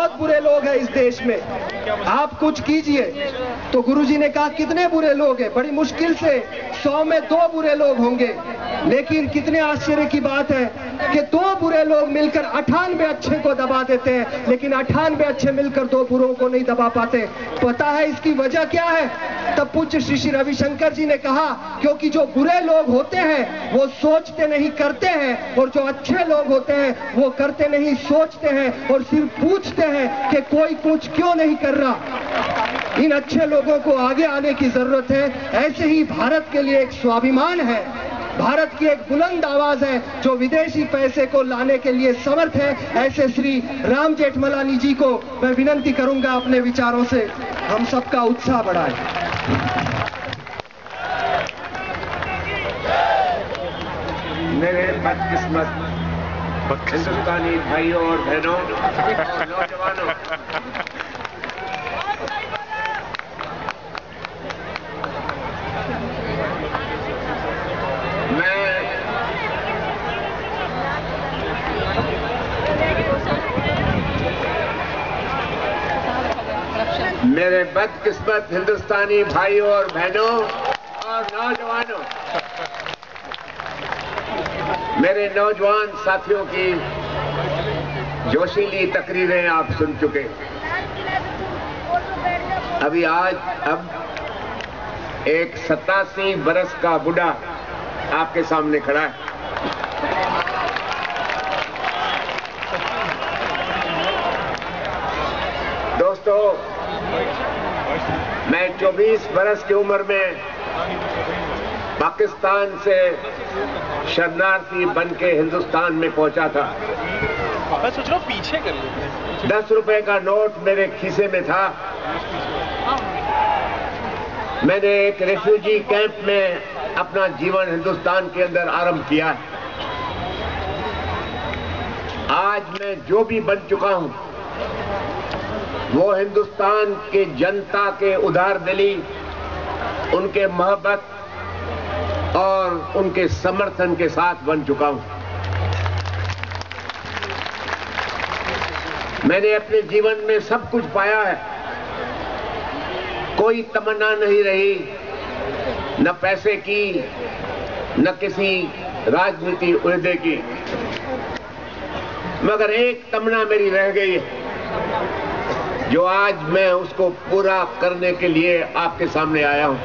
बहुत बुरे लोग हैं इस देश में, आप कुछ कीजिए। तो गुरुजी ने कहा कितने बुरे लोग हैं, बड़ी मुश्किल से 100 में 2 बुरे लोग होंगे। लेकिन कितने आश्चर्य की बात है कि 2 बुरे लोग मिलकर 98 अच्छे को दबा देते हैं, लेकिन 98 अच्छे मिलकर 2 बुरों को नहीं दबा पाते। पता है इसकी वजह क्या है? तब पूज्य श्री श्री रविशंकर जी ने कहा क्योंकि जो बुरे लोग होते हैं वो सोचते नहीं करते हैं, और जो अच्छे लोग होते हैं वो करते नहीं सोचते हैं, और सिर्फ पूछते हैं कि कोई कुछ क्यों नहीं कर रहा। इन अच्छे लोगों को आगे आने की जरूरत है। ऐसे ही भारत के लिए एक स्वाभिमान है, भारत की एक बुलंद आवाज है जो विदेशी पैसे को लाने के लिए समर्थ है। ऐसे श्री राम जेठमलानी जी को मैं विनती करूंगा अपने विचारों से हम सबका उत्साह बढ़ाएं। मेरे बदकिस्मत हिंदुस्तानी भाइयों और बहनों और नौजवानों, मेरे बदकिस्मत हिंदुस्तानी भाइयों और बहनों और नौजवानों, मेरे नौजवान साथियों की जोशीली तकरीरें आप सुन चुके। अब एक 87 बरस का बूढ़ा आपके सामने खड़ा है। दोस्तों, मैं 24 बरस की उम्र में पाकिस्तान से शरणार्थी बन के हिंदुस्तान में पहुंचा था। मैं सोच रहा हूं पीछे कर लेते। 10 रुपए का नोट मेरे खीसे में था। मैंने एक रेफ्यूजी कैंप में अपना जीवन हिंदुस्तान के अंदर आरंभ किया है। आज मैं जो भी बन चुका हूं वो हिंदुस्तान के जनता के उदार दिली, उनके मोहब्बत और उनके समर्थन के साथ बन चुका हूं। मैंने अपने जीवन में सब कुछ पाया है। कोई तमन्ना नहीं रही, न पैसे की, न किसी राजनीति उहदे की, मगर एक तमन्ना मेरी रह गई है जो आज मैं उसको पूरा करने के लिए आपके सामने आया हूं।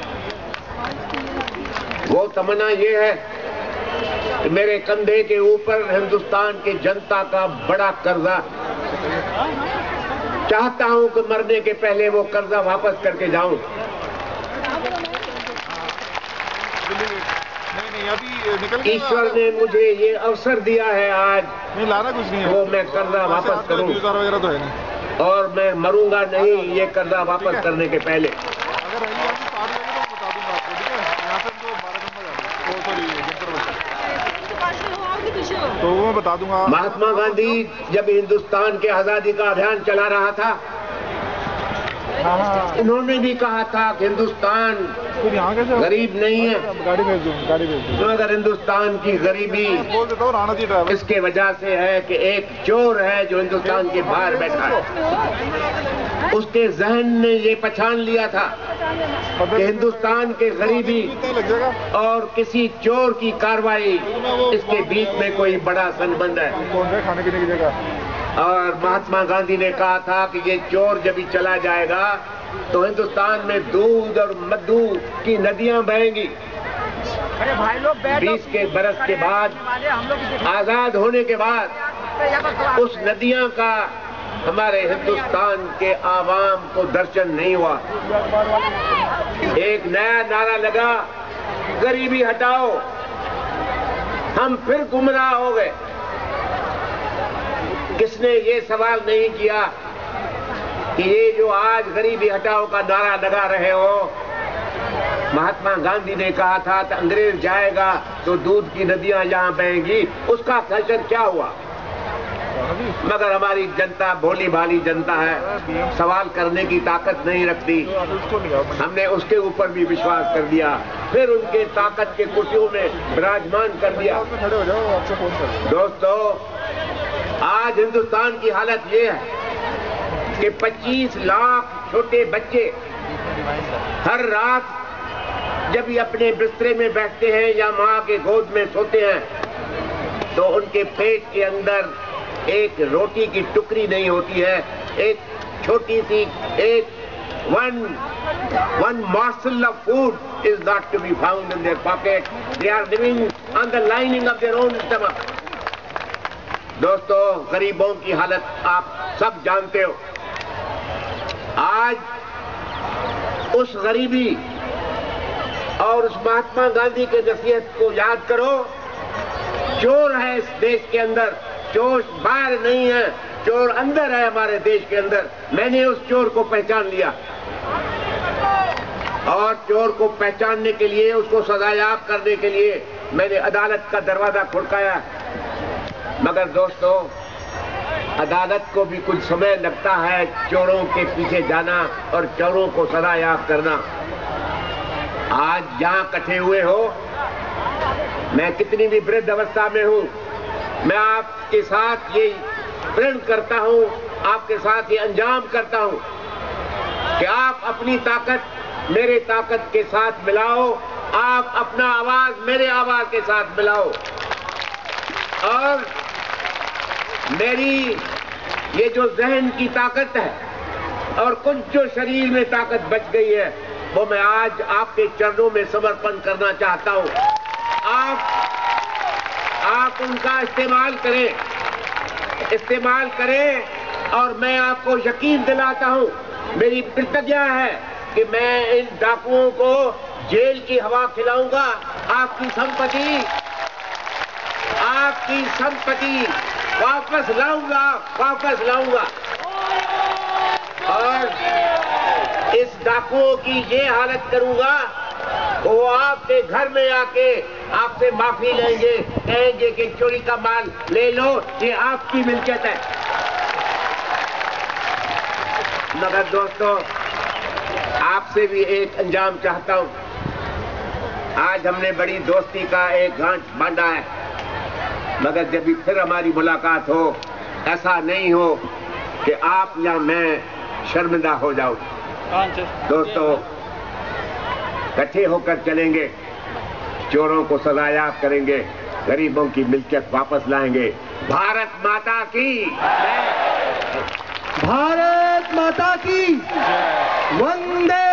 वो तमन्ना ये है कि मेरे कंधे के ऊपर हिंदुस्तान की जनता का बड़ा कर्जा, चाहता हूं कि मरने के पहले वो कर्जा वापस करके जाऊं। ईश्वर ने मुझे ये अवसर दिया है आज, नहीं लाना कुछ नहीं है, वो मैं कर्जा वापस करूं वगैरह तो है नहीं, और मैं मरूंगा नहीं ये कर्जा वापस करने के पहले। अगर रैली आती तो मैं बता दूंगा आपको, ठीक है? यहाँ से तो 12 नंबर तो वो मैं बता दूंगा। महात्मा गांधी जब हिंदुस्तान के आजादी का अभियान चला रहा था, इन्होंने भी कहा था कि हिंदुस्तान गरीब नहीं है, गाड़ी भेज दूँ। मगर हिंदुस्तान की गरीबी बोल देता हूँ राणा जी ड्राइवर, इसके वजह से है कि एक चोर है जो हिंदुस्तान के बाहर बैठा है। उसके जहन ने ये पहचान लिया था कि हिंदुस्तान के गरीबी और किसी चोर की कार्रवाई, इसके बीच में कोई बड़ा संबंध है। खाने पीने की जगह। और महात्मा गांधी ने कहा था कि ये चोर जब भी चला जाएगा तो हिंदुस्तान में दूध और मधु की नदियां बहेंगी। 20 के बरस के बाद, आजाद होने के बाद, उस नदियां का हमारे हिंदुस्तान के आवाम को दर्शन नहीं हुआ। एक नया नारा लगा, गरीबी हटाओ। हम फिर गुमराह हो गए। किसने ये सवाल नहीं किया कि ये जो आज गरीबी हटाओ का नारा लगा रहे हो, महात्मा गांधी ने कहा था कि अंग्रेज जाएगा तो दूध की नदियां यहां बहेंगी, उसका फैशन क्या हुआ? मगर हमारी जनता भोली भाली जनता है, सवाल करने की ताकत नहीं रखती। हमने उसके ऊपर भी विश्वास कर दिया, फिर उनके ताकत के कुर्सियों में विराजमान कर दिया। दोस्तों, आज हिंदुस्तान की हालत ये है कि 25 लाख छोटे बच्चे हर रात जब ये अपने बिस्तरे में बैठते हैं या माँ के गोद में सोते हैं तो उनके पेट के अंदर एक रोटी की टुकड़ी नहीं होती है, एक छोटी सी one morsel of food is not to be found in their pocket. They are living on the lining of their own stomach. दोस्तों, गरीबों की हालत आप सब जानते हो। आज उस गरीबी और उस महात्मा गांधी के नसीहत को याद करो। चोर है इस देश के अंदर, चोर बाहर नहीं है, चोर अंदर है हमारे देश के अंदर। मैंने उस चोर को पहचान लिया और चोर को पहचानने के लिए, उसको सजायाब करने के लिए मैंने अदालत का दरवाजा खड़काया। मगर दोस्तों, अदालत को भी कुछ समय लगता है चोरों के पीछे जाना और चोरों को सजायाब करना। आज जहां इकट्ठे हुए हो, मैं कितनी भी वृद्ध अवस्था में हूं, मैं आपके साथ ये प्रण करता हूं, आपके साथ ये अंजाम करता हूं कि आप अपनी ताकत मेरे ताकत के साथ मिलाओ, आप अपना आवाज मेरे आवाज के साथ मिलाओ और मेरी ये जो जहन की ताकत है और कुछ जो शरीर में ताकत बच गई है वो मैं आज आपके चरणों में समर्पण करना चाहता हूं। आप उनका इस्तेमाल करें और मैं आपको यकीन दिलाता हूं, मेरी प्रतिज्ञा है कि मैं इन डाकुओं को जेल की हवा खिलाऊंगा। आपकी संपत्ति वापस लाऊंगा और इस डाकुओं की ये हालत करूंगा वो आपके घर में आके आपसे माफी लेंगे, कहेंगे कि चोरी का माल ले लो, ये आपकी मिल्कियत है। मगर दोस्तों, आपसे भी एक अंजाम चाहता हूं। आज हमने बड़ी दोस्ती का एक गांठ बांधा है, मगर जब भी फिर हमारी मुलाकात हो, ऐसा नहीं हो कि आप या मैं शर्मिंदा हो जाऊं। दोस्तों, इकट्ठे होकर चलेंगे, चोरों को सजायाब करेंगे, गरीबों की मिल्कियत वापस लाएंगे। भारत माता की, भारत माता की, वंदे